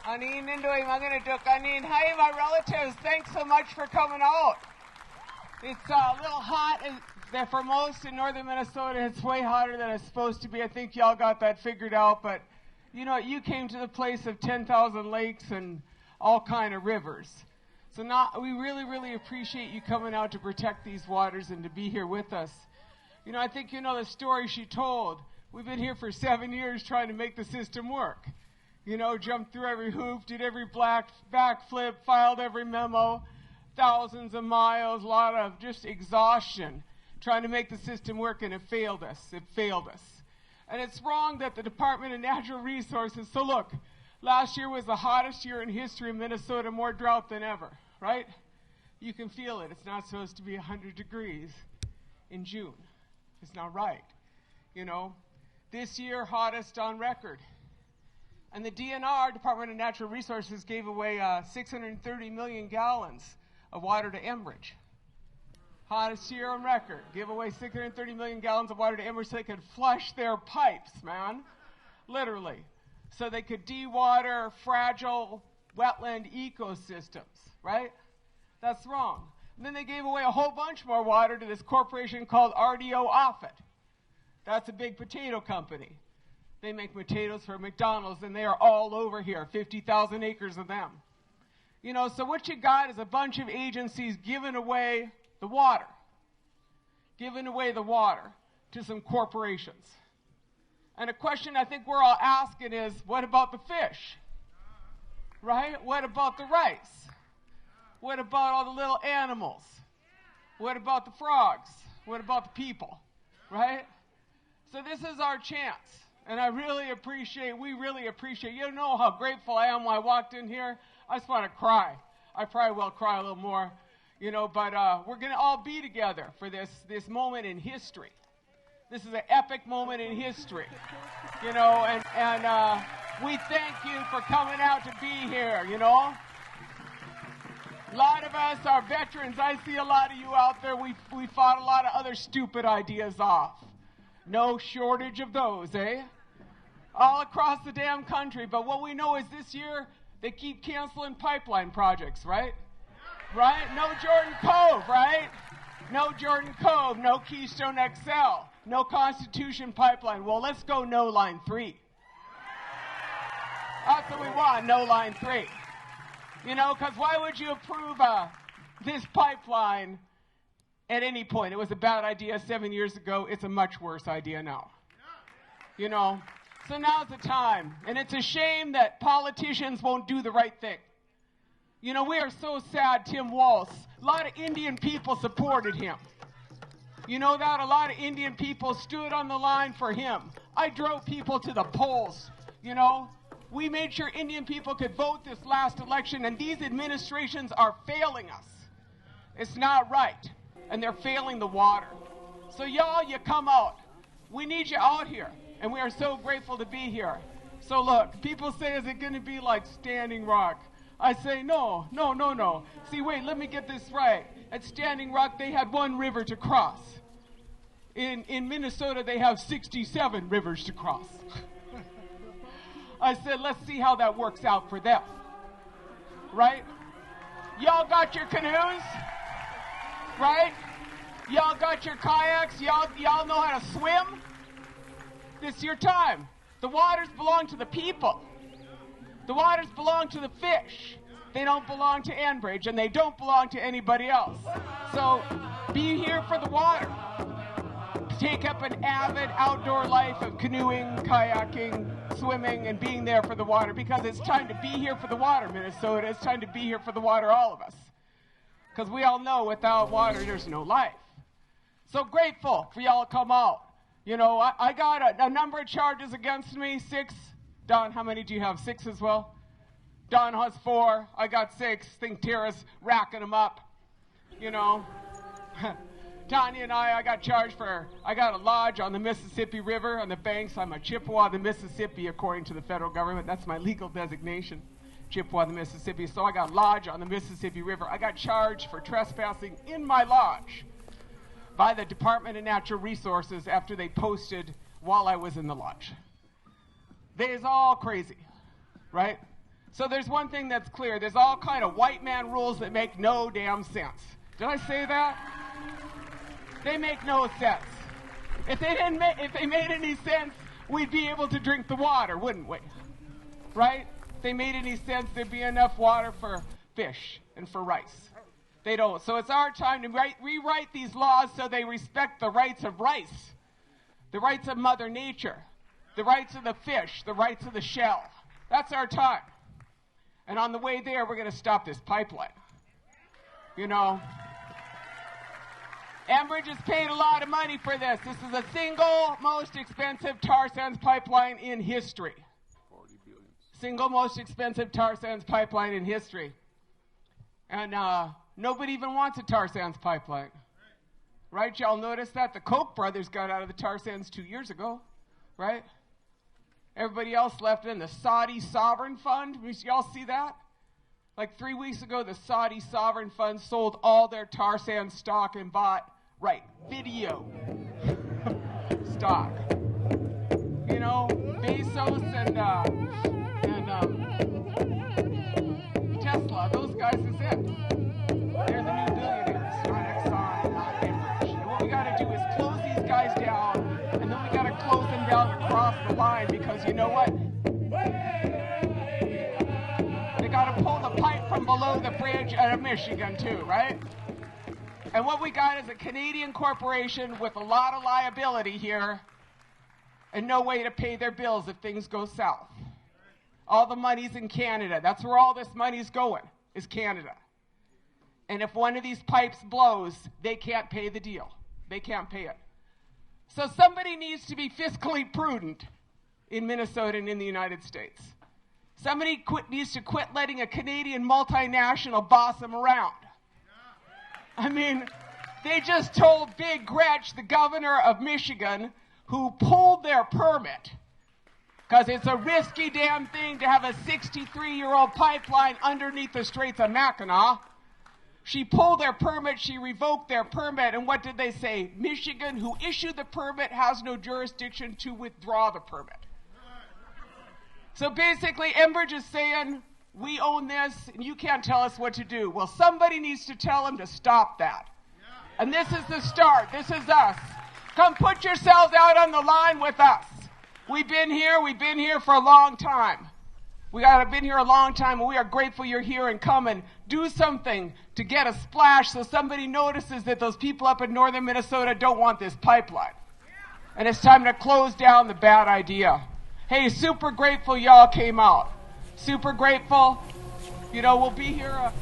Anin Nindoy Maganatuk, Anin. Hi, my relatives. Thanks so much for coming out. It's a little hot there for most in northern Minnesota. It's way hotter than it's supposed to be. I think y'all got that figured out. But, you know, you came to the place of 10,000 lakes and all kind of rivers. So we really, really appreciate you coming out to protect these waters and to be here with us. You know, I think you know the story she told. We've been here for 7 years trying to make the system work. You know, jumped through every hoop, did every backflip, filed every memo, thousands of miles, a lot of just exhaustion trying to make the system work, and it failed us. It failed us. And it's wrong that the Department of Natural Resources, so look, last year was the hottest year in history in Minnesota, more drought than ever, right? You can feel it. It's not supposed to be 100 degrees in June. It's not right. You know, this year, hottest on record. And the DNR, Department of Natural Resources, gave away 630 million gallons of water to Enbridge. Hottest year on record. Give away 630 million gallons of water to Enbridge so they could flush their pipes, man. Literally. So they could dewater fragile wetland ecosystems, right? That's wrong. And then they gave away a whole bunch more water to this corporation called RDO Offit. That's a big potato company. They make potatoes for McDonald's, and they are all over here, 50,000 acres of them. You know, so what you got is a bunch of agencies giving away the water. Giving away the water to some corporations. And a question I think we're all asking is, what about the fish? Right? What about the rice? What about all the little animals? What about the frogs? What about the people? Right? So this is our chance. And we really appreciate, you know how grateful I am when I walked in here. I just want to cry. I probably will cry a little more, you know, but we're going to all be together for this moment in history. This is an epic moment in history, you know, and we thank you for coming out to be here, you know. A lot of us are veterans. I see a lot of you out there. We fought a lot of other stupid ideas off. No shortage of those, eh? All across the damn country. But what we know is this year, they keep canceling pipeline projects, right? Right? No Jordan Cove, right? No Jordan Cove, no Keystone XL, no Constitution Pipeline. Well, let's go no Line 3. That's what we want, no Line 3. You know, because why would you approve this pipeline at any point? It was a bad idea 7 years ago. It's a much worse idea now. You know, so now's the time. And it's a shame that politicians won't do the right thing. You know, we are so sad, Tim Walz. A lot of Indian people supported him. You know that? A lot of Indian people stood on the line for him. I drove people to the polls, you know. We made sure Indian people could vote this last election, and these administrations are failing us. It's not right. And they're failing the water. So y'all, you come out. We need you out here. And we are so grateful to be here. So look, people say, is it going to be like Standing Rock? I say, no. See, wait, let me get this right. At Standing Rock, they had one river to cross. In Minnesota, they have 67 rivers to cross. I said, let's see how that works out for them. Right? Y'all got your canoes? Right? Y'all got your kayaks? Y'all know how to swim? This is your time. The waters belong to the people. The waters belong to the fish. They don't belong to Enbridge, and they don't belong to anybody else. So be here for the water. Take up an avid outdoor life of canoeing, kayaking, swimming, and being there for the water, because it's time to be here for the water, Minnesota. It's time to be here for the water, all of us. Because we all know without water, there's no life. So grateful for y'all to come out. You know, I got a number of charges against me, 6. Don, how many do you have? 6 as well? Don has 4. I got 6. Think Tara's racking them up. You know. Tanya and I got charged I got a lodge on the Mississippi River on the banks. I'm a Chippewa of the Mississippi, according to the federal government. That's my legal designation, Chippewa of the Mississippi. So I got lodge on the Mississippi River. I got charged for trespassing in my lodge by the Department of Natural Resources after they posted while I was in the lodge. They is all crazy, right? So there's one thing that's clear. There's all kind of white man rules that make no damn sense. Did I say that? They make no sense. If they made any sense, we'd be able to drink the water, wouldn't we? Right? If they made any sense, there'd be enough water for fish and for rice. They don't. So it's our time to rewrite these laws so they respect the rights of rice, the rights of Mother Nature, the rights of the fish, the rights of the shell. That's our time. And on the way there, we're going to stop this pipeline. You know, Enbridge has paid a lot of money for this. This is the single most expensive tar sands pipeline in history. 40 billion. Single most expensive tar sands pipeline in history. And nobody even wants a tar sands pipeline. Right? Y'all notice that? The Koch brothers got out of the tar sands 2 years ago. Right? Everybody else left in the Saudi Sovereign Fund. Y'all see that? Like 3 weeks ago, the Saudi Sovereign Fund sold all their tar sand stock and bought, video stock. You know, Bezos and Tesla, those guys is it. They're the new billionaires, not Exxon, not Enbridge. And what we got to do is close these guys down, and then we got to close them down across the line, because you know what? They got to pull the pipe from below the bridge out of Michigan too, right? And what we got is a Canadian corporation with a lot of liability here and no way to pay their bills if things go south. All the money's in Canada. That's where all this money's going, is Canada. And if one of these pipes blows, they can't pay the deal. They can't pay it. So somebody needs to be fiscally prudent in Minnesota and in the United States. Somebody needs to quit letting a Canadian multinational boss them around. I mean, they just told Big Gretch, the governor of Michigan, who pulled their permit, because it's a risky damn thing to have a 63-year-old pipeline underneath the Straits of Mackinac. She pulled their permit, she revoked their permit, and what did they say? Michigan, who issued the permit, has no jurisdiction to withdraw the permit. So basically, Enbridge is saying, we own this, and you can't tell us what to do. Well, somebody needs to tell them to stop that. And this is the start. This is us. Come put yourselves out on the line with us. We've been here for a long time. We have been here a long time, and we are grateful you're here, and come and do something to get a splash so somebody notices that those people up in northern Minnesota don't want this pipeline. And it's time to close down the bad idea. Hey, super grateful y'all came out. Super grateful. You know, we'll be here